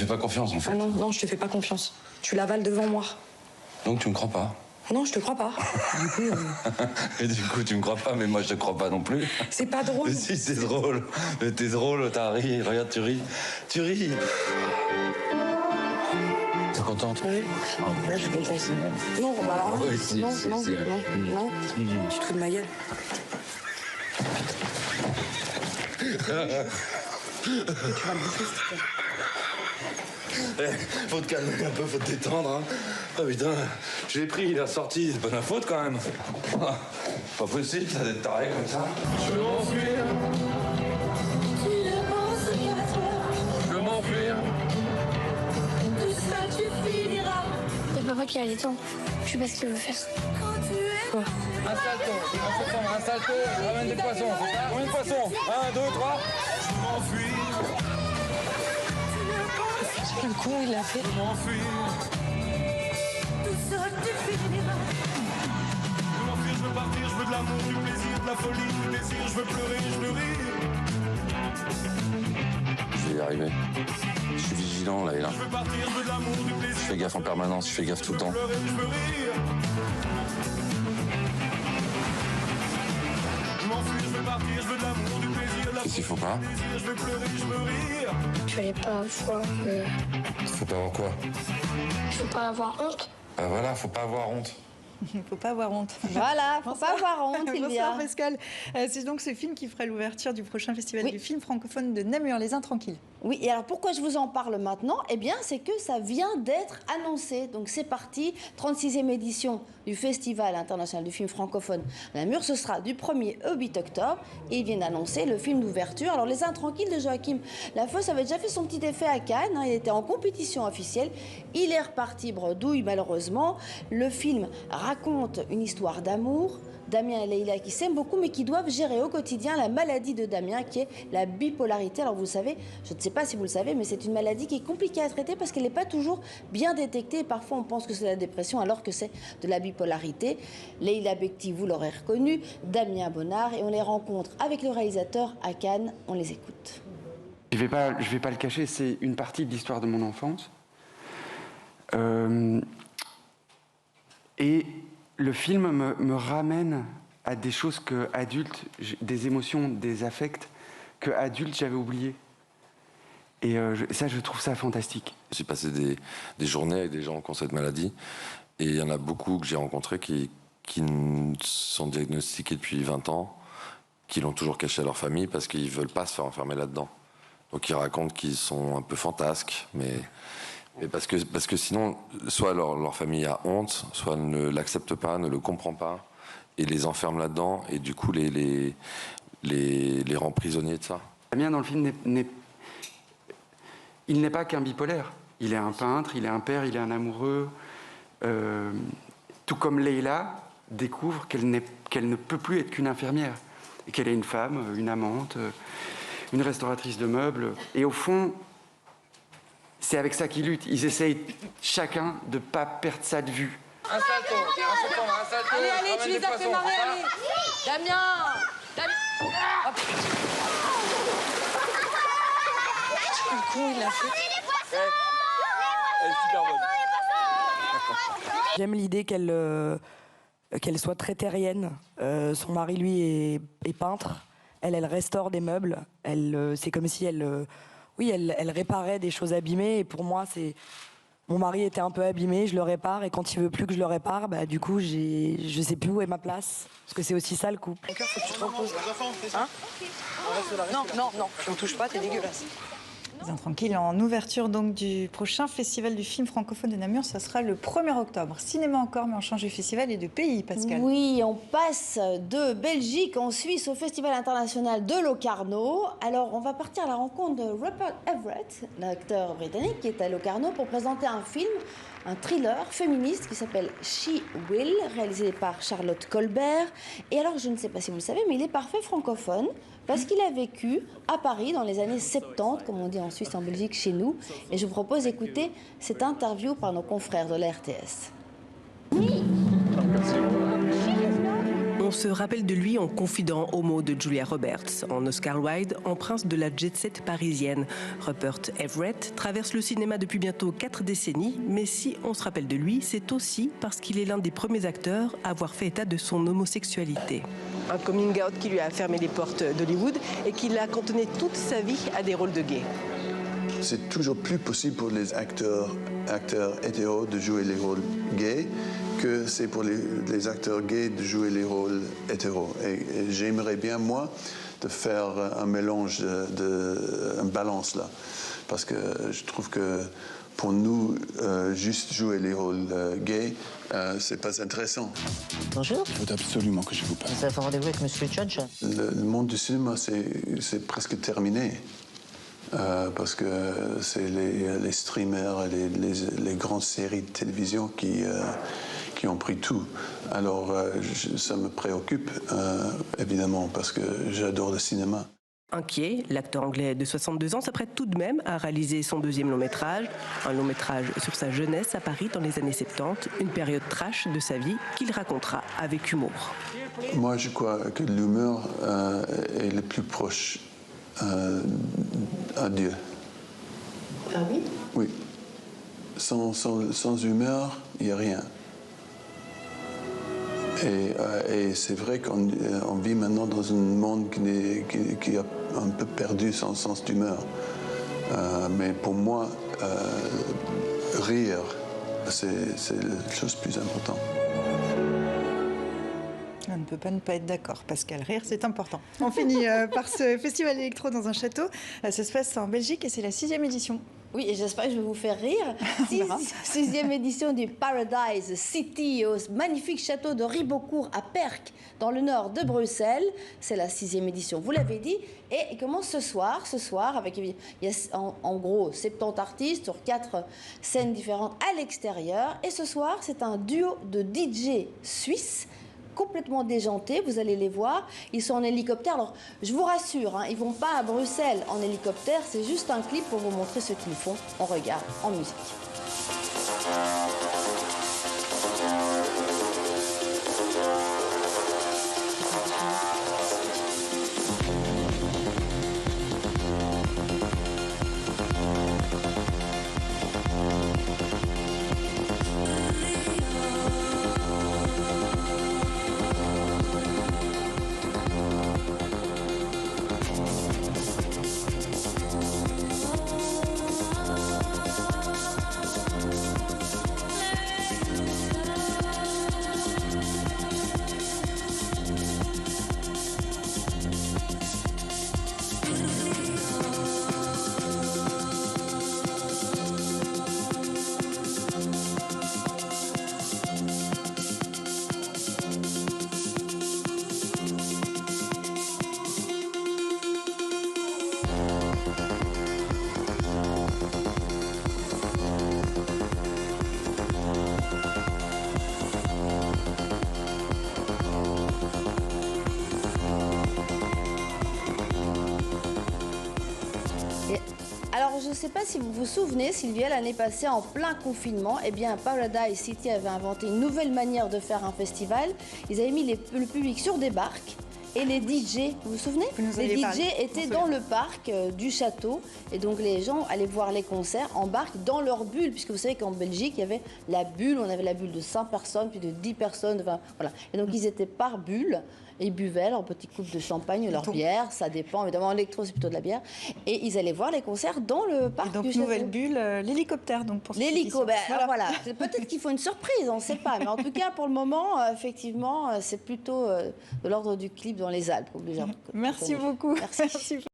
fais pas confiance, en fait. Ah non, non, je te fais pas confiance. Tu l'avales devant moi. Donc tu me crois pas? Non, je te crois pas. Du coup, Et du coup, tu me crois pas, mais moi, je te crois pas non plus. c'est pas drôle. Mais si, c'est drôle. Mais t'es drôle, t'as ri. Regarde, tu ris. Tu ris. T'es contente? Oui. Là, je suis contente. Non, bah alors là, Oui, si, non, si, non, si. non, non. Tu te fous de ma gueule. Tu vas me bouffer, s'il te plaît. Faut te calmer un peu, faut te détendre. Hein. Oh putain, je l'ai pris, il est ressorti. C'est pas ma faute quand même. Ah, pas possible, ça d'être taré comme ça. Je veux m'enfuir. Je veux m'enfuir. C'est papa qui a les temps. Je sais pas ce qu'il veut faire. Quoi? Un salto, un salto, je ramène des poissons, c'est ça? Combien de poissons? 1, 2, 3. Je m'enfuis. C'est le con, il l'a fait. Je m'enfuis. Je veux partir, je veux de l'amour, du plaisir, de la folie, du désir, je veux pleurer, je veux rire. Je vais y arriver. Je suis vigilant là et là. Je veux partir, je veux de l'amour, du plaisir. Je fais gaffe en permanence, je fais gaffe tout le temps. Pleurer, je veux rire. Je m'enfuis, je veux partir, je veux de l'amour, du plaisir, de la Qu'est-ce qu'il faut pas? je veux pleurer, je veux rire. Tu fallait pas avoir. Faut pas avoir quoi? Faut pas avoir honte. Bah voilà, faut pas avoir honte. Il ne faut pas avoir honte. Voilà, faut pas avoir honte, Bonsoir Sylvia. Pascal. C'est donc ce film qui fera l'ouverture du prochain festival Oui. du film francophone de Namur, Les Intranquilles. Oui, et alors pourquoi je vous en parle maintenant? Eh bien, c'est que ça vient d'être annoncé. Donc c'est parti, 36e édition du Festival international du film francophone de Namur. Ce sera du 1er au 8 octobre. Et ils viennent d'annoncer le film d'ouverture. Alors Les Intranquilles de Joachim Lafosse avait déjà fait son petit effet à Cannes. Hein. Il était en compétition officielle. Il est reparti bredouille, malheureusement. Le film raconte une histoire d'amour. Damien et Leïla qui s'aiment beaucoup mais qui doivent gérer au quotidien la maladie de Damien qui est la bipolarité. Alors vous savez, je ne sais pas si vous le savez, mais c'est une maladie qui est compliquée à traiter parce qu'elle n'est pas toujours bien détectée. Et parfois on pense que c'est la dépression alors que c'est de la bipolarité. Leïla Bekti, vous l'aurez reconnu, Damien Bonnard, et on les rencontre avec le réalisateur à Cannes. On les écoute. Je vais pas le cacher, c'est une partie de l'histoire de mon enfance. Et le film me ramène à des choses que adulte, des émotions, des affects que adulte j'avais oubliés. Et ça, je trouve ça fantastique. J'ai passé des journées avec des gens qui ont cette maladie. Et il y en a beaucoup que j'ai rencontrés qui sont diagnostiqués depuis 20 ans, qui l'ont toujours caché à leur famille parce qu'ils ne veulent pas se faire enfermer là-dedans. Donc ils racontent qu'ils sont un peu fantasques, mais parce que sinon, soit leur famille a honte, soit ne l'accepte pas, ne le comprend pas, et les enferme là-dedans, et du coup les rend prisonniers de ça. Damien, dans le film, il n'est pas qu'un bipolaire. Il est un peintre, il est un père, il est un amoureux. Tout comme Leïla découvre qu'elle ne peut plus être qu'une infirmière, et qu'elle est une femme, une amante, une restauratrice de meubles. Et au fond, c'est avec ça qu'ils luttent. Ils essayent chacun de ne pas perdre ça de vue. Un salto, un salto. Allez, tu les as fait marrer, allez. Damien, Hop. Le con, il l'a fait. Elle est super bonne. J'aime l'idée qu'elle soit très terrienne. Son mari, lui, est peintre. Elle restaure des meubles. C'est comme si elle réparait des choses abîmées. Et pour moi, mon mari était un peu abîmé, je le répare. Et quand il veut plus que je le répare, bah, du coup, je sais plus où est ma place. Parce que c'est aussi ça, le couple. Faut que tu te reposes. Hein? Non, on touche pas, t'es dégueulasse. Les Intranquilles en ouverture donc du prochain festival du film francophone de Namur, ça sera le 1er octobre. Cinéma encore, mais on change de festival et de pays, Pascal. Oui, on passe de Belgique en Suisse au Festival international de Locarno. Alors, on va partir à la rencontre de Rupert Everett, l'acteur britannique qui est à Locarno, pour présenter un film, un thriller féministe qui s'appelle She Will, réalisé par Charlotte Colbert. Et alors, je ne sais pas si vous le savez, mais il est parfait francophone parce qu'il a vécu à Paris dans les années 70, comme on dit en Suisse, en Belgique, chez nous. Et je vous propose d'écouter cette interview par nos confrères de la RTS. On se rappelle de lui en confident aux mots de Julia Roberts, en Oscar Wilde, en prince de la jet-set parisienne. Rupert Everett traverse le cinéma depuis bientôt 4 décennies, mais si on se rappelle de lui, c'est aussi parce qu'il est l'un des premiers acteurs à avoir fait état de son homosexualité. Un coming out qui lui a fermé les portes d'Hollywood et qui l'a cantonné toute sa vie à des rôles de gay. C'est toujours plus possible pour les acteurs hétéros de jouer les rôles gays que c'est pour les acteurs gays de jouer les rôles hétéros. Et j'aimerais bien, moi, de faire un mélange, un balance là. Parce que je trouve que pour nous, juste jouer les rôles gays, c'est pas intéressant. Bonjour. Il faut absolument que je vous parle. Vous avez rendez-vous avec Monsieur Judge? Le monde du cinéma, c'est presque terminé. Parce que c'est les streamers et les grandes séries de télévision qui ont pris tout. Alors ça me préoccupe, évidemment, parce que j'adore le cinéma. Inquiet, l'acteur anglais de 62 ans s'apprête tout de même à réaliser son deuxième long métrage. Un long métrage sur sa jeunesse à Paris dans les années 70, une période trash de sa vie qu'il racontera avec humour. Moi, je crois que l'humour est le plus proche à Dieu. Ah oui? Oui. Sans humeur, il n'y a rien. Et c'est vrai qu'on vit maintenant dans un monde qui a un peu perdu son sens d'humeur. Mais pour moi, rire, c'est la chose plus importante. On ne peut pas ne pas être d'accord. Pascal, rire, c'est important. On finit par ce festival électro dans un château. Ça se passe en Belgique et c'est la 6e édition. Oui, et j'espère que je vais vous faire rire. 6e édition du Paradise City au magnifique château de Ribeaucourt à Perck, dans le nord de Bruxelles. C'est la 6e édition, vous l'avez dit. Et il commence ce soir, avec il y a en gros 70 artistes sur 4 scènes différentes à l'extérieur. Et ce soir, c'est un duo de DJ suisses complètement déjantés, vous allez les voir, ils sont en hélicoptère. Alors, je vous rassure, hein, ils vont pas à Bruxelles en hélicoptère, c'est juste un clip pour vous montrer ce qu'ils font. On regarde en musique. Alors, je ne sais pas si vous vous souvenez, Sylvia, l'année passée, en plein confinement, eh bien, Paradise City avait inventé une nouvelle manière de faire un festival. Ils avaient mis le public sur des barques. Et les DJ, vous vous souvenez? Les DJ étaient dans le parc du château. Et donc, les gens allaient voir les concerts en barque dans leur bulle. Puisque vous savez qu'en Belgique, il y avait la bulle. On avait la bulle de 5 personnes, puis de 10 personnes. Enfin, voilà. Et donc, ils étaient par bulle. Ils buvaient leur petite coupe de champagne, leur bière, ça dépend, évidemment, l'électro, c'est plutôt de la bière. Et ils allaient voir les concerts dans le parc du château. Nouvelle bulle, l'hélicoptère, donc, pour cette édition. Voilà. Peut-être qu'il faut une surprise, on ne sait pas. Mais en tout cas, pour le moment, effectivement, c'est plutôt de l'ordre du clip dans les Alpes. Merci beaucoup. Merci.